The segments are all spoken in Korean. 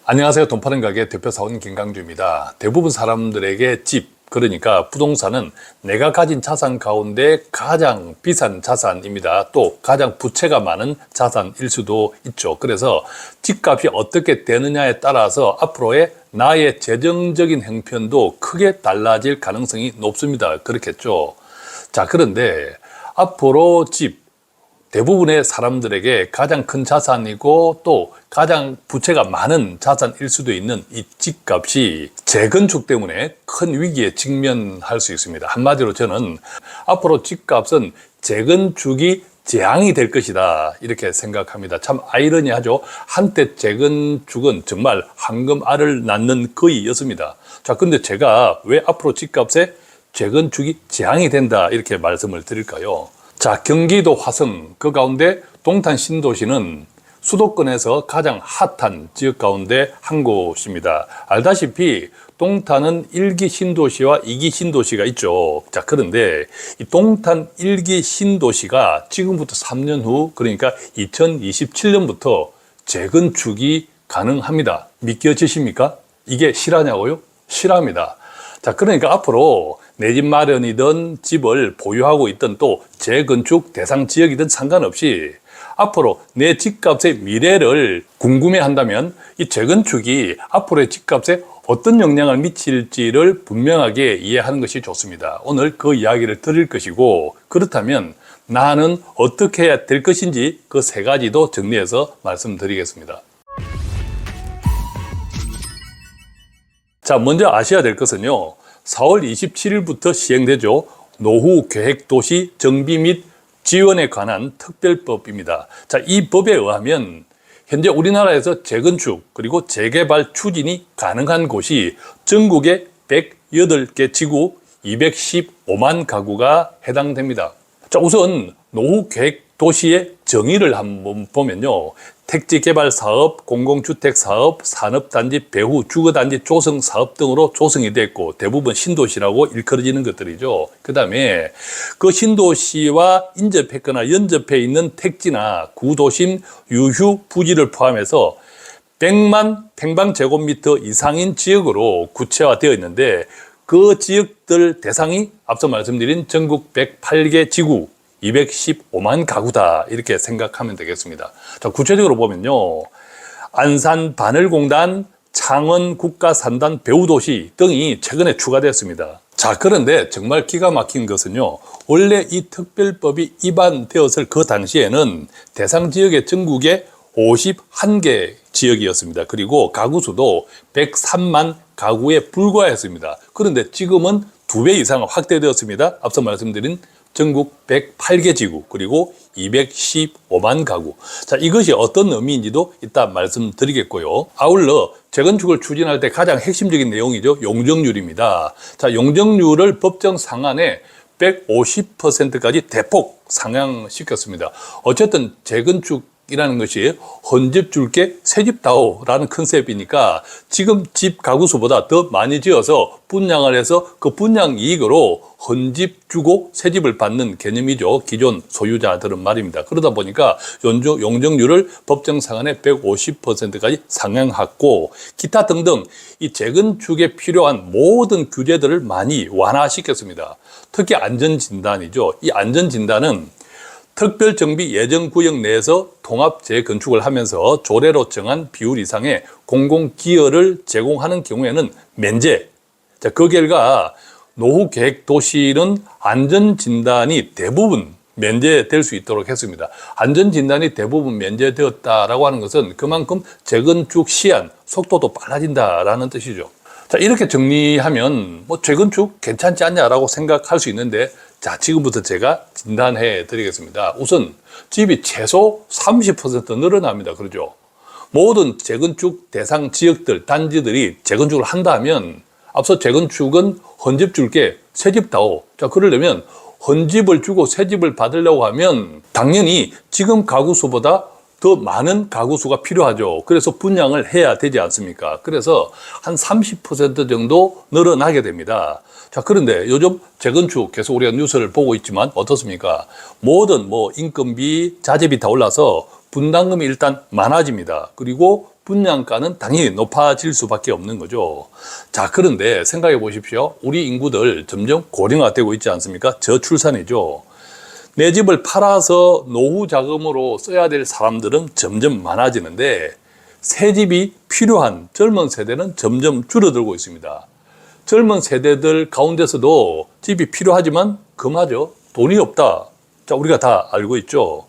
안녕하세요. 돈 파는 가게 대표사원 김강주입니다. 대부분 사람들에게 집, 그러니까 부동산은 내가 가진 자산 가운데 가장 비싼 자산입니다. 또 가장 부채가 많은 자산일 수도 있죠. 그래서 집값이 어떻게 되느냐에 따라서 앞으로의 나의 재정적인 형편도 크게 달라질 가능성이 높습니다. 그렇겠죠. 자, 그런데 앞으로 집, 대부분의 사람들에게 가장 큰 자산이고 또 가장 부채가 많은 자산일 수도 있는 이 집값이 재건축 때문에 큰 위기에 직면할 수 있습니다. 한마디로 저는 앞으로 집값은 재건축이 재앙이 될 것이다 이렇게 생각합니다. 참 아이러니하죠. 한때 재건축은 정말 황금알을 낳는 거위였습니다. 자, 근데 제가 왜 앞으로 집값에 재건축이 재앙이 된다 이렇게 말씀을 드릴까요? 자, 경기도 화성, 그 가운데 동탄 신도시는 수도권에서 가장 핫한 지역 가운데 한 곳입니다. 알다시피 동탄은 1기 신도시와 2기 신도시가 있죠. 자, 그런데 이 동탄 1기 신도시가 지금부터 3년 후, 그러니까 2027년부터 재건축이 가능합니다. 믿겨지십니까? 이게 실화냐고요? 실화입니다. 자, 그러니까 앞으로 내 집 마련이든 집을 보유하고 있든 또 재건축 대상 지역이든 상관없이 앞으로 내 집값의 미래를 궁금해 한다면 이 재건축이 앞으로의 집값에 어떤 영향을 미칠지를 분명하게 이해하는 것이 좋습니다. 오늘 그 이야기를 드릴 것이고, 그렇다면 나는 어떻게 해야 될 것인지 그 세 가지도 정리해서 말씀드리겠습니다. 자, 먼저 아셔야 될 것은요, 4월 27일부터 시행되죠. 노후 계획 도시 정비 및 지원에 관한 특별법입니다. 자, 이 법에 의하면 현재 우리나라에서 재건축 그리고 재개발 추진이 가능한 곳이 전국에 108개 지구 215만 가구가 해당됩니다. 자, 우선 노후 계획 도시의 정의를 한번 보면요, 택지 개발 사업, 공공주택 사업, 산업단지 배후, 주거단지 조성 사업 등으로 조성이 됐고 대부분 신도시라고 일컬어지는 것들이죠. 그 다음에 그 신도시와 인접했거나 연접해 있는 택지나 구도심, 유휴, 부지를 포함해서 100만 평방제곱미터 이상인 지역으로 구체화되어 있는데, 그 지역들 대상이 앞서 말씀드린 전국 108개 지구 215만 가구다 이렇게 생각하면 되겠습니다. 자, 구체적으로 보면요, 안산 바늘공단, 창원 국가산단 배후도시 등이 최근에 추가됐습니다. 자, 그런데 정말 기가 막힌 것은요, 원래 이 특별법이 입안되었을 그 당시에는 대상 지역의 전국에 51개 지역이었습니다. 그리고 가구 수도 103만 가구에 불과했습니다. 그런데 지금은 2배 이상 확대되었습니다. 앞서 말씀드린 전국 108개 지구 그리고 215만 가구. 자, 이것이 어떤 의미인지도 이따 말씀드리겠고요. 아울러 재건축을 추진할 때 가장 핵심적인 내용이죠, 용적률입니다. 자, 용적률을 법정 상한에 150%까지 대폭 상향시켰습니다. 어쨌든 재건축이라는 것이 헌집 줄게 새집 다오라는 컨셉이니까 지금 집 가구 수보다 더 많이 지어서 분양을 해서 그 분양 이익으로 헌집 주고 새집을 받는 개념이죠. 기존 소유자들은 말입니다. 그러다 보니까 용적률을 법정 상한의 150%까지 상향했고, 기타 등등 이 재건축에 필요한 모든 규제들을 많이 완화시켰습니다. 특히 안전진단이죠. 이 안전진단은 특별정비 예정구역 내에서 통합 재건축을 하면서 조례로 정한 비율 이상의 공공기여를 제공하는 경우에는 면제. 자, 그 결과 노후 계획 도시는 안전진단이 대부분 면제될 수 있도록 했습니다. 안전진단이 대부분 면제되었다라고 하는 것은 그만큼 재건축 시한, 속도도 빨라진다라는 뜻이죠. 자, 이렇게 정리하면 뭐 재건축 괜찮지 않냐라고 생각할 수 있는데, 자, 지금부터 제가 진단해 드리겠습니다. 우선 집이 최소 30% 늘어납니다. 그러죠? 모든 재건축 대상 지역들, 단지들이 재건축을 한다면 앞서 재건축은 헌집 줄게 새집 다오. 자, 그러려면 헌집을 주고 새집을 받으려고 하면 당연히 지금 가구 수보다 더 많은 가구 수가 필요하죠. 그래서 분양을 해야 되지 않습니까? 그래서 한 30% 정도 늘어나게 됩니다. 자, 그런데 요즘 재건축 계속 우리가 뉴스를 보고 있지만 어떻습니까? 모든 인건비, 자재비 다 올라서 분담금이 일단 많아집니다. 그리고 분양가는 당연히 높아질 수밖에 없는 거죠. 자, 그런데 생각해 보십시오. 우리 인구들 점점 고령화가 되고 있지 않습니까? 저출산이죠. 내 집을 팔아서 노후 자금으로 써야 될 사람들은 점점 많아지는데 새 집이 필요한 젊은 세대는 점점 줄어들고 있습니다. 젊은 세대들 가운데서도 집이 필요하지만 금하죠. 돈이 없다. 자, 우리가 다 알고 있죠.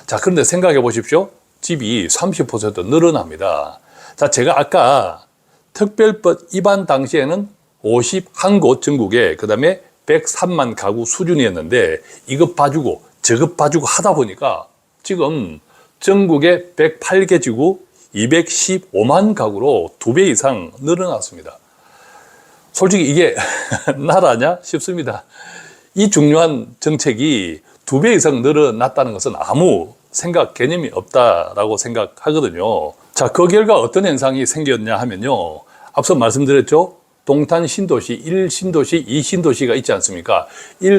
자, 그런데 생각해 보십시오. 집이 30% 늘어납니다. 자, 제가 아까 특별법 입안 당시에는 51곳 전국에 그 다음에 103만 가구 수준이었는데 이것 봐주고 저것 봐주고 하다 보니까 지금 전국에 108개 지구 215만 가구로 2배 이상 늘어났습니다. 솔직히 이게 나라냐 싶습니다. 이 중요한 정책이 2배 이상 늘어났다는 것은 아무 생각 개념이 없다라고 생각하거든요. 자, 그 결과 어떤 현상이 생겼냐 하면요. 앞서 말씀드렸죠. 동탄 신도시, 1신도시, 2신도시가 있지 않습니까?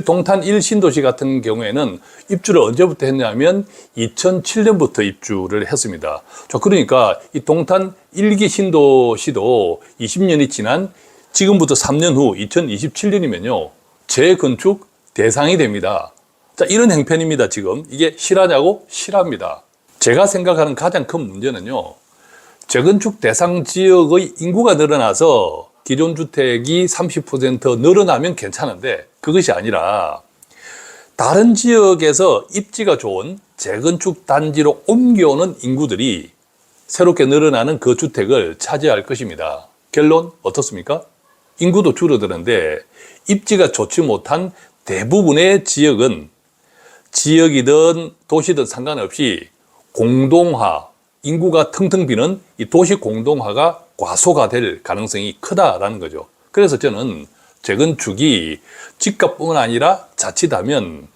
동탄 1신도시 같은 경우에는 입주를 언제부터 했냐면 2007년부터 입주를 했습니다. 자, 그러니까 이 동탄 1기 신도시도 20년이 지난 지금부터 3년 후 2027년이면요. 재건축 대상이 됩니다. 자, 이런 행편입니다, 지금. 이게 실하냐고? 실합니다. 제가 생각하는 가장 큰 문제는요. 재건축 대상 지역의 인구가 늘어나서 기존 주택이 30% 늘어나면 괜찮은데 그것이 아니라 다른 지역에서 입지가 좋은 재건축 단지로 옮겨오는 인구들이 새롭게 늘어나는 그 주택을 차지할 것입니다. 결론 어떻습니까? 인구도 줄어드는데 입지가 좋지 못한 대부분의 지역은 지역이든 도시든 상관없이 공동화, 인구가 텅텅 비는 이 도시 공동화가 과소화될 가능성이 크다라는 거죠. 그래서 저는 재건축이 집값뿐만 아니라 자칫하면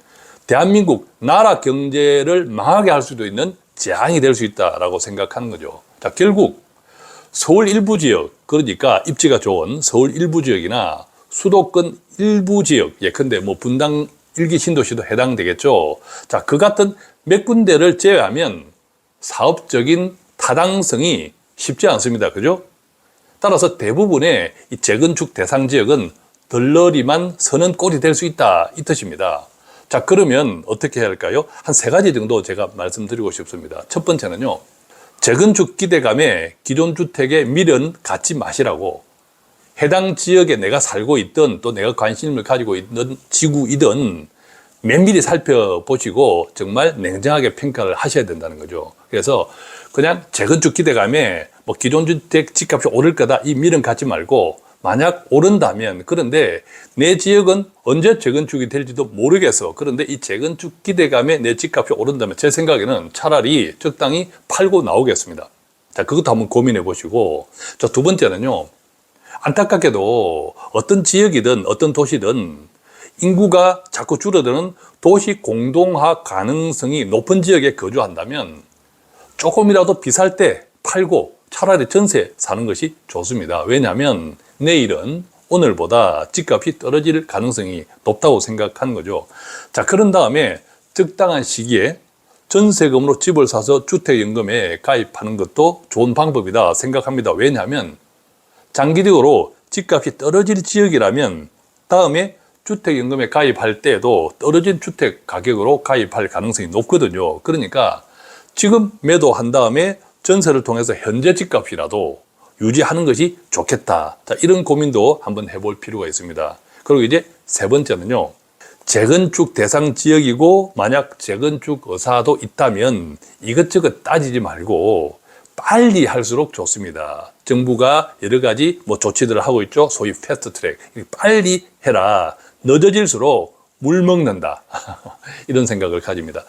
대한민국 나라 경제를 망하게 할 수도 있는 재앙이 될 수 있다라고 생각하는 거죠. 자, 결국 서울 일부 지역, 그러니까 입지가 좋은 서울 일부 지역이나 수도권 일부 지역, 예컨대 뭐 분당 일기 신도시도 해당되겠죠. 자, 그 같은 몇 군데를 제외하면 사업적인 타당성이 쉽지 않습니다. 그죠? 따라서 대부분의 이 재건축 대상 지역은 덜러리만 서는 꼴이 될 수 있다, 이 뜻입니다. 자, 그러면 어떻게 해야 할까요? 한 3가지 정도 제가 말씀드리고 싶습니다. 첫 번째는요, 재건축 기대감에 기존 주택에 미련 갖지 마시라고, 해당 지역에 내가 살고 있든 또 내가 관심을 가지고 있는 지구이든 면밀히 살펴보시고 정말 냉정하게 평가를 하셔야 된다는 거죠. 그래서 그냥 재건축 기대감에 뭐 기존 주택 집값이 오를 거다 이 미련 갖지 말고, 만약 오른다면, 그런데 내 지역은 언제 재건축이 될지도 모르겠어. 그런데 이 재건축 기대감에 내 집값이 오른다면 제 생각에는 차라리 적당히 팔고 나오겠습니다. 자, 그것도 한번 고민해 보시고. 자, 두 번째는요, 안타깝게도 어떤 지역이든 어떤 도시든 인구가 자꾸 줄어드는 도시 공동화 가능성이 높은 지역에 거주한다면 조금이라도 비쌀 때 팔고 차라리 전세 사는 것이 좋습니다. 왜냐하면 내일은 오늘보다 집값이 떨어질 가능성이 높다고 생각하는 거죠. 자, 그런 다음에 적당한 시기에 전세금으로 집을 사서 주택연금에 가입하는 것도 좋은 방법이다 생각합니다. 왜냐하면 장기적으로 집값이 떨어질 지역이라면 다음에 주택연금에 가입할 때도 떨어진 주택 가격으로 가입할 가능성이 높거든요. 그러니까 지금 매도한 다음에 전세를 통해서 현재 집값이라도 유지하는 것이 좋겠다. 자, 이런 고민도 한번 해볼 필요가 있습니다. 그리고 이제 세 번째는요, 재건축 대상 지역이고 만약 재건축 의사도 있다면 이것저것 따지지 말고 빨리 할수록 좋습니다. 정부가 여러 가지 뭐 조치들을 하고 있죠. 소위 패스트 트랙. 빨리 해라. 늦어질수록 물 먹는다. 이런 생각을 가집니다.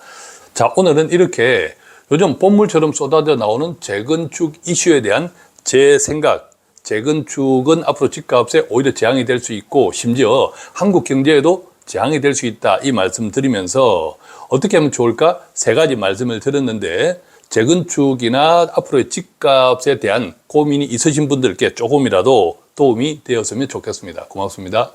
자, 오늘은 이렇게 요즘 봇물처럼 쏟아져 나오는 재건축 이슈에 대한 제 생각, 재건축은 앞으로 집값에 오히려 재앙이 될 수 있고 심지어 한국 경제에도 재앙이 될 수 있다, 이 말씀 드리면서 어떻게 하면 좋을까? 3가지 말씀을 드렸는데 재건축이나 앞으로의 집값에 대한 고민이 있으신 분들께 조금이라도 도움이 되었으면 좋겠습니다. 고맙습니다.